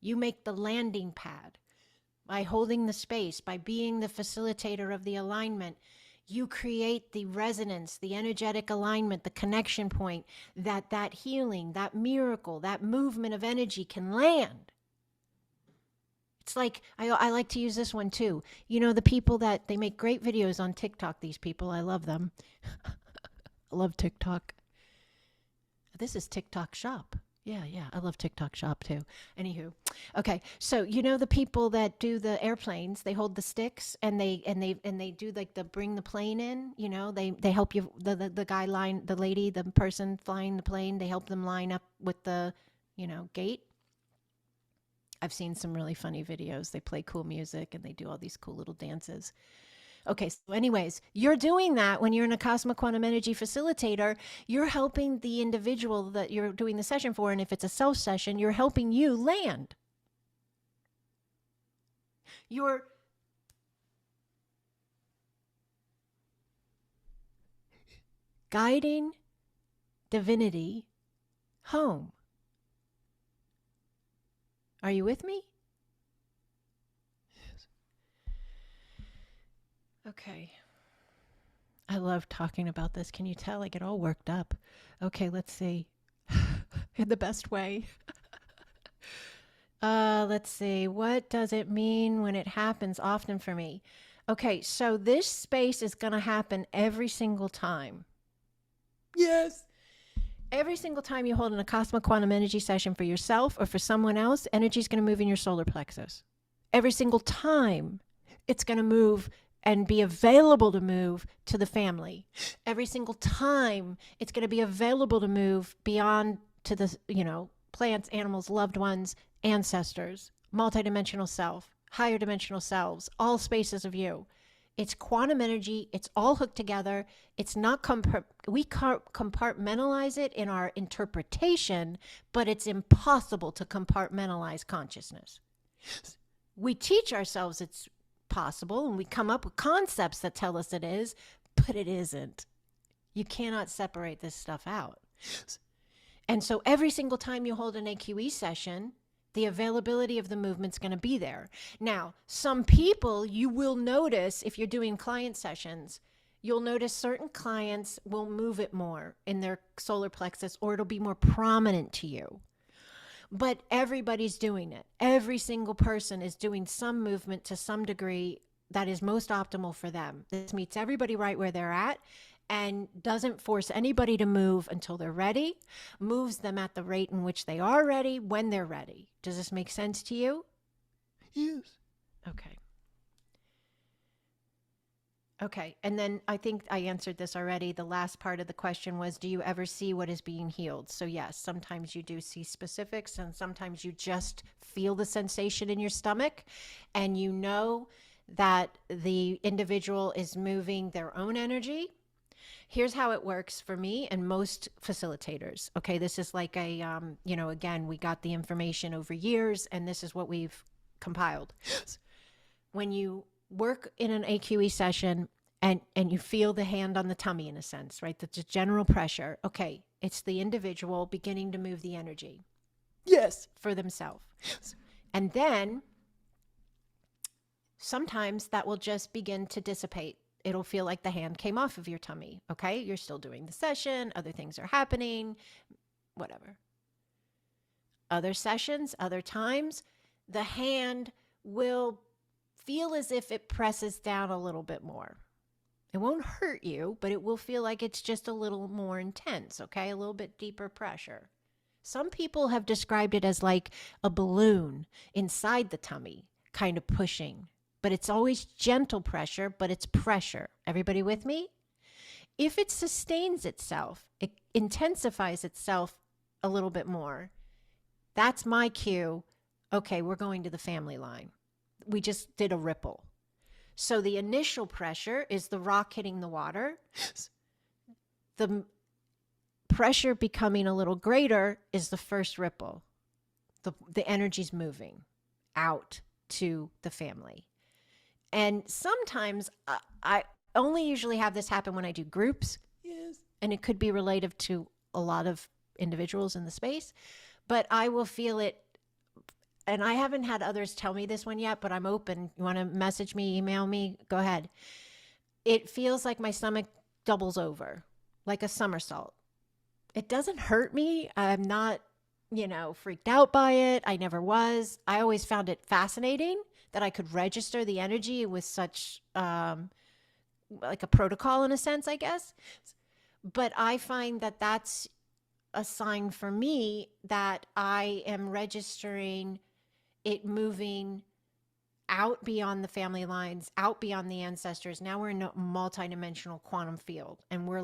Speaker 1: You make the landing pad. By holding the space, by being the facilitator of the alignment, you create the resonance, the energetic alignment, the connection point that healing, that miracle, that movement of energy can land. It's like, I like to use this one too. You know, the people that, they make great videos on TikTok, these people, I love them. I love TikTok. This is TikTok Shop. Yeah, I love TikTok Shop too. Anywho, okay, so you know the people that do the airplanes, they hold the sticks and they do like the bring the plane in. You know, they help you, the guy line, the lady, the person flying the plane, they help them line up with the, you know, gate. I've seen some really funny videos. They play cool music and they do all these cool little dances. Okay, so anyways, you're doing that when you're an Acasma Quantum Energy facilitator. You're helping the individual that you're doing the session for, and if it's a self session, you're helping you land. You're guiding divinity home. Are you with me? Okay. I love talking about this. Can you tell I get all worked up? Okay, let's see. In the best way. Let's see. What does it mean when it happens often for me? Okay, so this space is going to happen every single time. Yes. Every single time you hold an Acasma Quantum Energy session for yourself or for someone else, energy is going to move in your solar plexus. Every single time it's going to move and be available to move to the family. Every single time it's going to be available to move beyond to the, you know, plants, animals, loved ones, ancestors, multidimensional self, higher dimensional selves, all spaces of you. It's quantum energy. It's all hooked together. It's not, we compartmentalize it in our interpretation, but it's impossible to compartmentalize consciousness. We teach ourselves it's possible and we come up with concepts that tell us it is, but it isn't. You cannot separate this stuff out. And so every single time you hold an AQE session, the availability of the movement's going to be there. Now, some people you will notice if you're doing client sessions, you'll notice certain clients will move it more in their solar plexus, or it'll be more prominent to you. But everybody's doing it. Every single person is doing some movement to some degree that is most optimal for them. This meets everybody right where they're at and doesn't force anybody to move until they're ready, moves them at the rate in which they are ready when they're ready. Does this make sense to you? Yes. Okay. Okay, and then I think I answered this already. The last part of the question was, do you ever see what is being healed? So yes, sometimes you do see specifics, and sometimes you just feel the sensation in your stomach, and you know that the individual is moving their own energy. Here's how it works for me and most facilitators. Okay, this is like a, you know, again, we got the information over years, and this is what we've compiled. When you work in an AQE session and you feel the hand on the tummy in a sense, right? That's a general pressure. Okay, it's the individual beginning to move the energy. Yes. For themselves. Yes. And then sometimes that will just begin to dissipate. It'll feel like the hand came off of your tummy. Okay, you're still doing the session. Other things are happening, whatever. Other sessions, other times, the hand will feel as if it presses down a little bit more. It won't hurt you, but it will feel like it's just a little more intense, okay? A little bit deeper pressure. Some people have described it as like a balloon inside the tummy, kind of pushing. But it's always gentle pressure, but it's pressure. Everybody with me? If it sustains itself, it intensifies itself a little bit more, that's my cue. Okay, we're going to the family line. We just did a ripple. So the initial pressure is the rock hitting the water. The pressure becoming a little greater is the first ripple. The energy's moving out to the family. And sometimes I only usually have this happen when I do groups. Yes. And it could be related to a lot of individuals in the space, but I will feel it. And I haven't had others tell me this one yet, but I'm open. You want to message me, email me? Go ahead. It feels like my stomach doubles over, like a somersault. It doesn't hurt me. I'm not, freaked out by it. I never was. I always found it fascinating that I could register the energy with such, like a protocol in a sense, I guess. But I find that that's a sign for me that I am registering it moving out beyond the family lines, out beyond the ancestors. Now we're in a multidimensional quantum field, and we're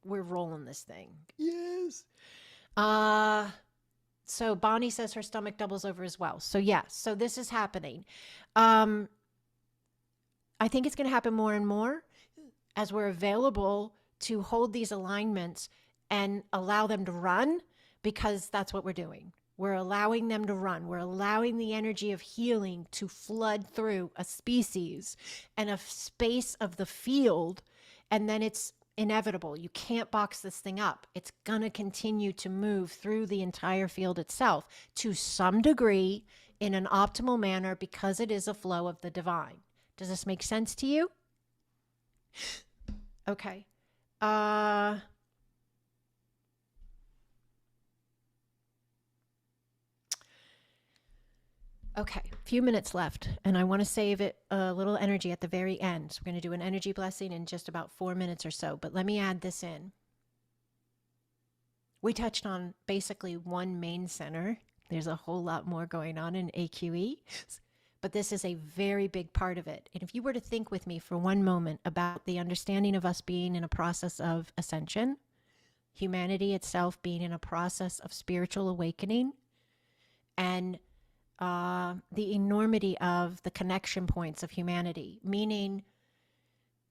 Speaker 1: rolling this thing. Yes. So Bonnie says her stomach doubles over as well. So yes, so this is happening. I think it's going to happen more and more as we're available to hold these alignments and allow them to run, because that's what we're doing. We're allowing them to run. We're allowing the energy of healing to flood through a species and a space of the field. And then it's inevitable. You can't box this thing up. It's going to continue to move through the entire field itself to some degree in an optimal manner, because it is a flow of the divine. Does this make sense to you? Okay. Okay, a few minutes left, and I want to save it a little energy at the very end. So we're going to do an energy blessing in just about 4 minutes or so, but let me add this in. We touched on basically one main center. There's a whole lot more going on in AQE, but this is a very big part of it. And if you were to think with me for one moment about the understanding of us being in a process of ascension, humanity itself being in a process of spiritual awakening, and the enormity of the connection points of humanity, meaning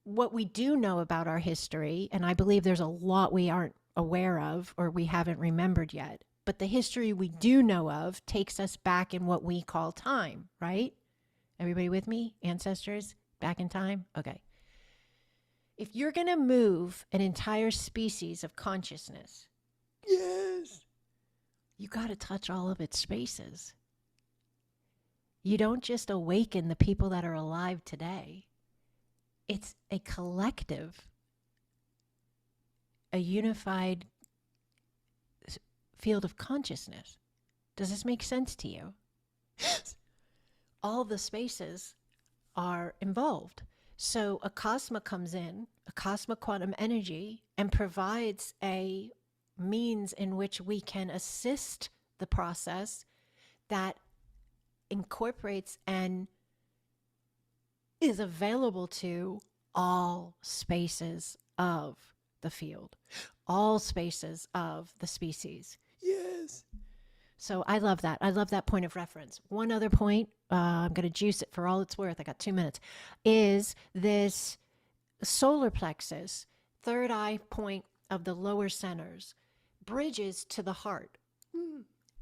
Speaker 1: what we do know about our history, and I believe there's a lot we aren't aware of or we haven't remembered yet, but the history we do know of takes us back in what we call time, right? Everybody with me? Ancestors? Back in time? Okay. If you're going to move an entire species of consciousness, yes, you got to touch all of its spaces. You don't just awaken the people that are alive today. It's a collective, a unified field of consciousness. Does this make sense to you? All the spaces are involved. So Acasma comes in, Acasma quantum energy, and provides a means in which we can assist the process that incorporates and is available to all spaces of the field, all spaces of the species. Yes. So I love that. I love that point of reference. One other point, I'm going to juice it for all it's worth. I got 2 minutes, is this solar plexus, third eye point of the lower centers, bridges to the heart.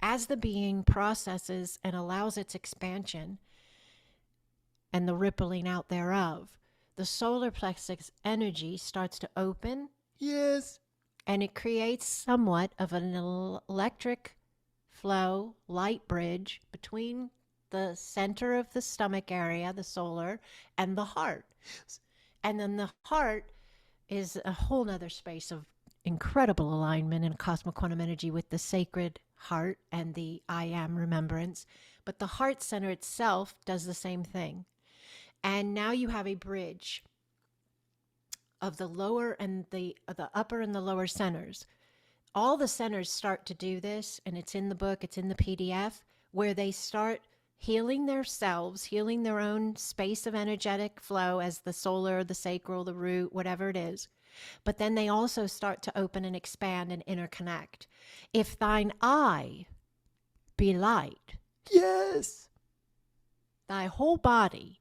Speaker 1: As the being processes and allows its expansion and the rippling out thereof, the solar plexus energy starts to open. Yes. And it creates somewhat of an electric flow, light bridge between the center of the stomach area, the solar, and the heart. And then the heart is a whole nother space of incredible alignment in cosmic quantum energy with the sacred heart and the I am remembrance. But the heart center itself does the same thing. And now you have a bridge of the lower and the upper and the lower centers. All the centers start to do this, and it's in the book, it's in the PDF, where they start healing themselves, healing their own space of energetic flow as the solar, the sacral, the root, whatever it is. But then they also start to open and expand and interconnect. If thine eye be light, yes, thy whole body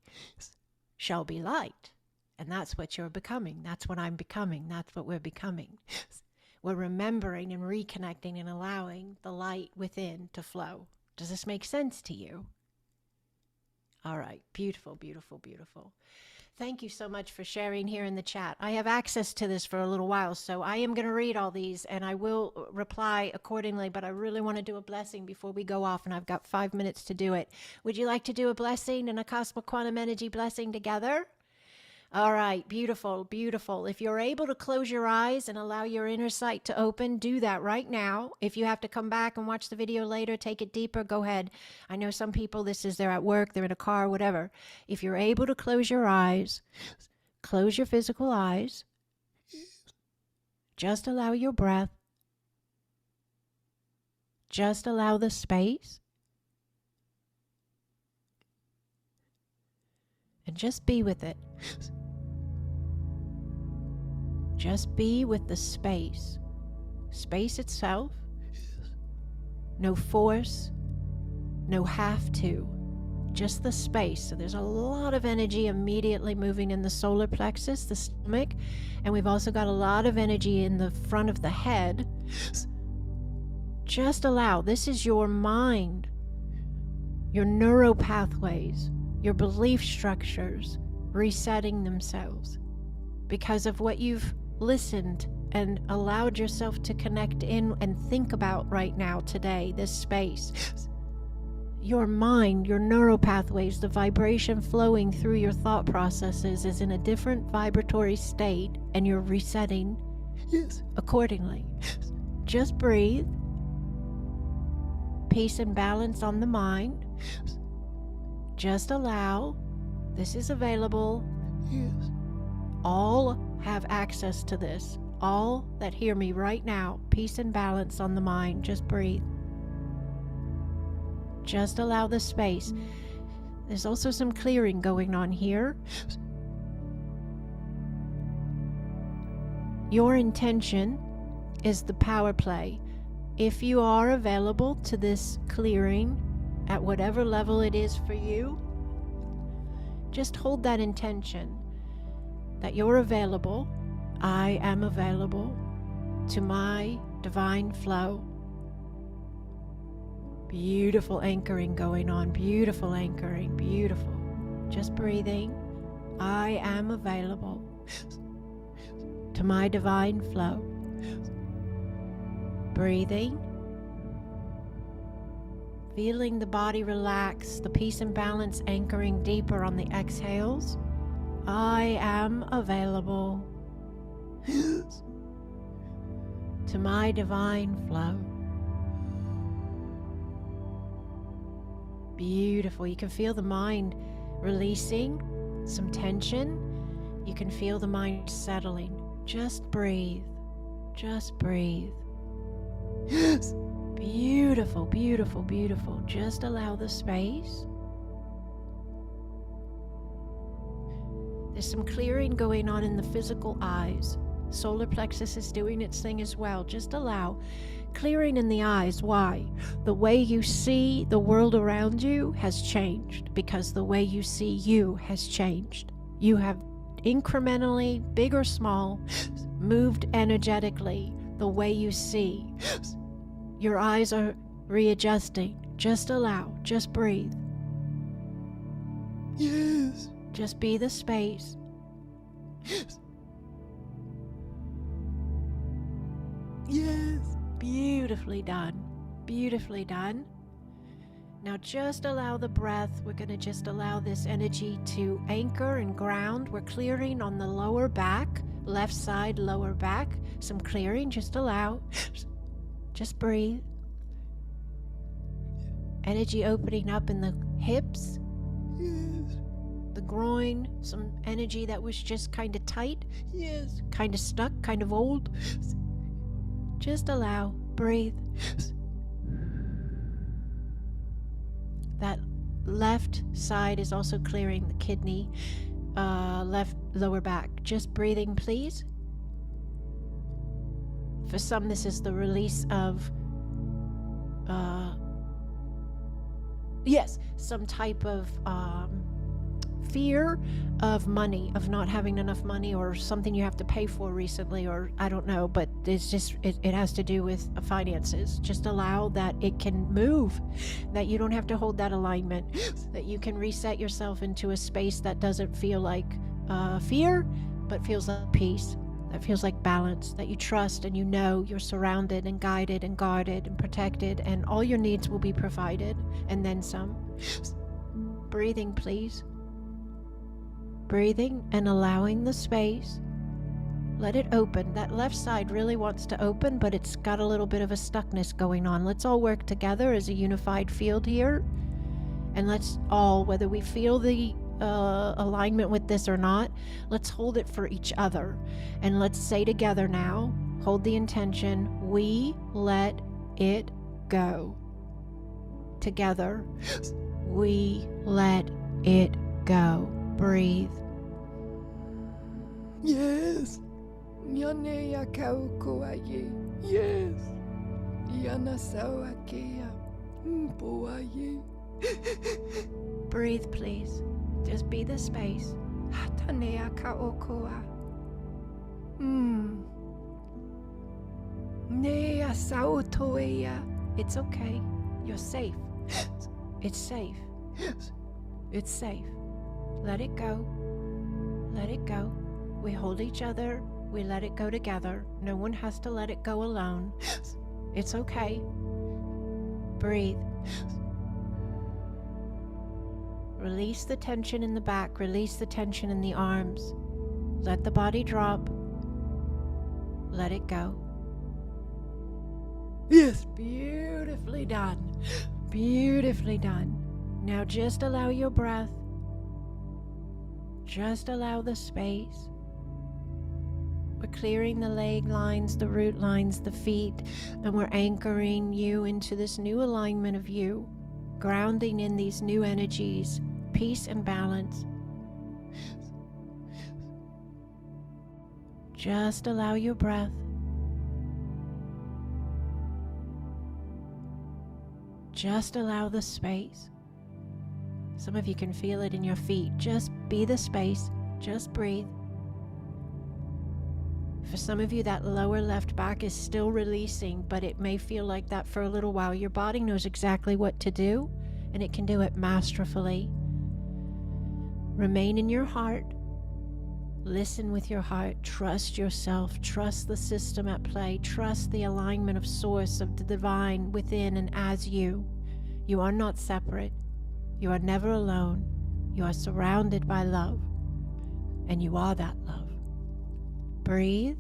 Speaker 1: shall be light. And that's what you're becoming. That's what I'm becoming. That's what we're becoming. We're remembering and reconnecting and allowing the light within to flow. Does this make sense to you? All right. Beautiful, beautiful, beautiful. Thank you so much for sharing here in the chat. I have access to this for a little while, so I am going to read all these and I will reply accordingly, but I really want to do a blessing before we go off, and I've got 5 minutes to do it. Would you like to do a blessing and a Cosmic Quantum Energy blessing together? All right, beautiful, beautiful. If you're able to close your eyes and allow your inner sight to open, do that right now. If you have to come back and watch the video later, take it deeper, go ahead. I know some people, they're at work, they're in a car, whatever. If you're able to close your eyes, close your physical eyes. Just allow your breath. Just allow the space. And just be with it. Just be with the space. Space itself. No force. No have to. Just the space. So there's a lot of energy immediately moving in the solar plexus, the stomach. And we've also got a lot of energy in the front of the head. Just allow. This is your mind. Your neural pathways. Your belief structures resetting themselves because of what you've listened and allowed yourself to connect in and think about right now today, this space. Your mind, your neural pathways, the vibration flowing through your thought processes is in a different vibratory state, and you're resetting accordingly. Just breathe. Peace and balance on the mind. Just allow. This is available. All have access to this. All that hear me right now, peace and balance on the mind. Just breathe. Just allow the space. There's also some clearing going on here. Your intention is the power play. If you are available to this clearing at whatever level it is for you, just hold that intention that you're available. I am available to my divine flow. Beautiful anchoring going on. Beautiful anchoring. Beautiful. Just breathing. I am available to my divine flow. Breathing. Feeling the body relax, the peace and balance anchoring deeper on the exhales. I am available to my divine flow. Beautiful. You can feel the mind releasing some tension. You can feel the mind settling. Just breathe. Just breathe. Beautiful, beautiful, beautiful. Just allow the space. There's some clearing going on in the physical eyes. Solar plexus is doing its thing as well. Just allow clearing in the eyes. Why? The way you see the world around you has changed because the way you see you has changed. You have incrementally, big or small, moved energetically the way you see. Your eyes are readjusting. Just allow. Just breathe. Yes. Just be the space. Yes. Yes. Beautifully done. Beautifully done. Now just allow the breath. We're going to just allow this energy to anchor and ground. We're clearing on the lower back, left side, lower back. Some clearing. Just allow. Just breathe. Energy opening up in the hips. Yes. The groin. Some energy that was just kind of tight. Yes. Kind of stuck, kind of old. Just allow. Breathe. That left side is also clearing the kidney. Left lower back. Just breathing, please. For some, this is the release of, some type of fear of money, of not having enough money, or something you have to pay for recently, or I don't know, but it's just, it has to do with finances. Just allow that it can move, that you don't have to hold that alignment, that you can reset yourself into a space that doesn't feel like fear, but feels like peace. That feels like balance, that you trust and you know you're surrounded and guided and guarded and protected, and all your needs will be provided, and then some. Breathing, please. Breathing and allowing the space. Let it open. That left side really wants to open, but it's got a little bit of a stuckness going on. Let's all work together as a unified field here. And let's all, whether we feel the alignment with this or not, let's hold it for each other. And let's say together now, hold the intention, we let it go. Together, we let it go. Breathe.
Speaker 2: Yes. Nyane ya kaukoa ye. Yes. Yana sawa kea. Mpoa ye.
Speaker 1: Breathe, please. Just be the space.
Speaker 2: Hatanea kaokoa. Nea sautoea.
Speaker 1: It's okay. You're safe. It's safe.
Speaker 2: Yes.
Speaker 1: It's safe. Let it go. Let it go. We hold each other. We let it go together. No one has to let it go alone.
Speaker 2: Yes.
Speaker 1: It's okay. Breathe. Release the tension in the back. Release the tension in the arms. Let the body drop. Let it go.
Speaker 2: Yes.
Speaker 1: Beautifully done. Beautifully done. Now just allow your breath. Just allow the space. We're clearing the leg lines, the root lines, the feet, and we're anchoring you into this new alignment of you, grounding in these new energies, peace and balance. Just allow your breath. Just allow the space. Some of you can feel it in your feet. Just be the space. Just breathe. For some of you, that lower left back is still releasing, but it may feel like that for a little while. Your body knows exactly what to do, and it can do it masterfully. Remain in your heart. Listen with your heart. Trust yourself. Trust the system at play. Trust the alignment of source, of the divine within and as you. You are not separate. You are never alone. You are surrounded by love, and you are that love. Breathe.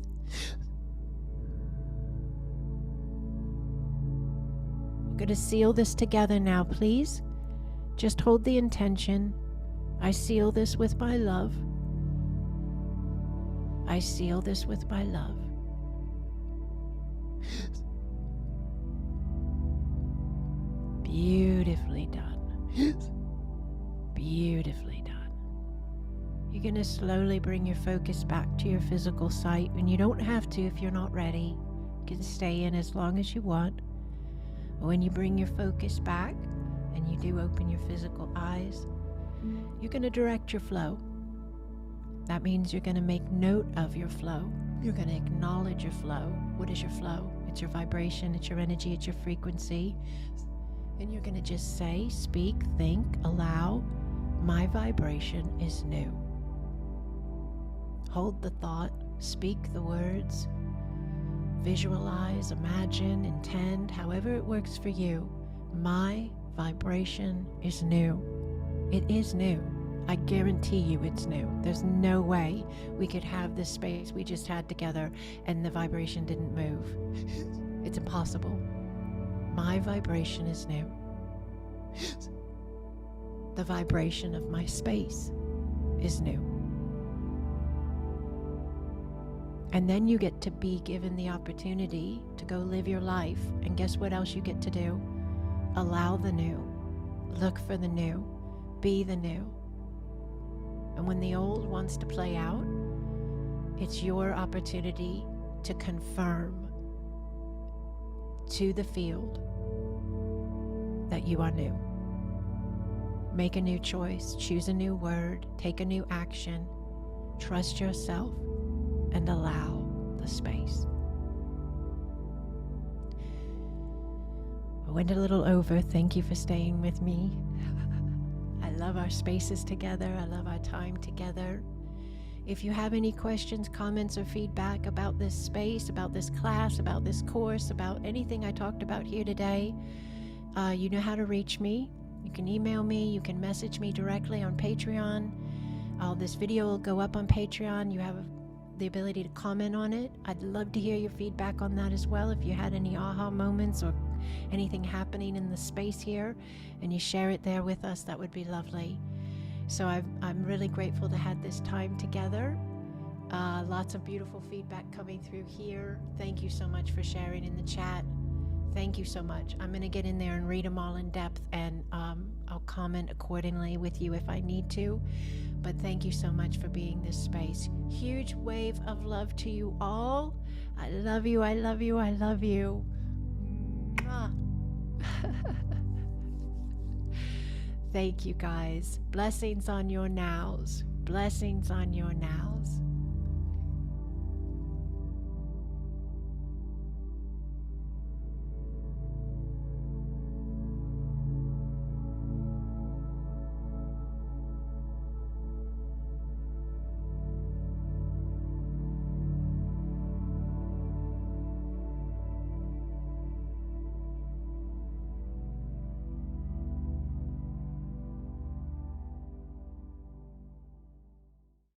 Speaker 1: We're going to seal this together now, please. Just hold the intention. I seal this with my love. I seal this with my love. Beautifully done.
Speaker 2: Yes.
Speaker 1: Beautifully done. You're going to slowly bring your focus back to your physical sight, and you don't have to if you're not ready. You can stay in as long as you want. But when you bring your focus back and you do open your physical eyes, you're going to direct your flow. That means you're going to make note of your flow. You're going to acknowledge your flow. What is your flow? It's your vibration, it's your energy, it's your frequency. And you're going to just say, speak, think, allow, my vibration is new. Hold the thought, speak the words, visualize, imagine, intend, however it works for you. My vibration is new. It is new. I guarantee you it's new. There's no way we could have this space we just had together and the vibration didn't move. It's impossible. My vibration is new. The vibration of my space is new. And then you get to be given the opportunity to go live your life. And guess what else you get to do? Allow the new. Look for the new. Be the new. And when the old wants to play out, it's your opportunity to confirm to the field that you are new. Make a new choice, choose a new word, take a new action, trust yourself, and allow the space. I went a little over. Thank you for staying with me. I love our spaces together. I love our time together. If you have any questions, comments, or feedback about this space, about this class, about this course, about anything I talked about here today, you know how to reach me. You can email me, you can message me directly on Patreon. This video will go up on Patreon. You have the ability to comment on it. I'd love to hear your feedback on that as well. If you had any aha moments or anything happening in the space here and you share it there with us, that would be lovely. So I'm really grateful to have this time together. Lots of beautiful feedback coming through here. Thank you so much for sharing in the chat. Thank you so much. I'm going to get in there and read them all in depth, and I'll comment accordingly with you if I need to. But thank you so much for being this space. Huge wave of love to you all. I love you, I love you, I love you. Mwah. Thank you, guys. Blessings on your nows. Blessings on your nows.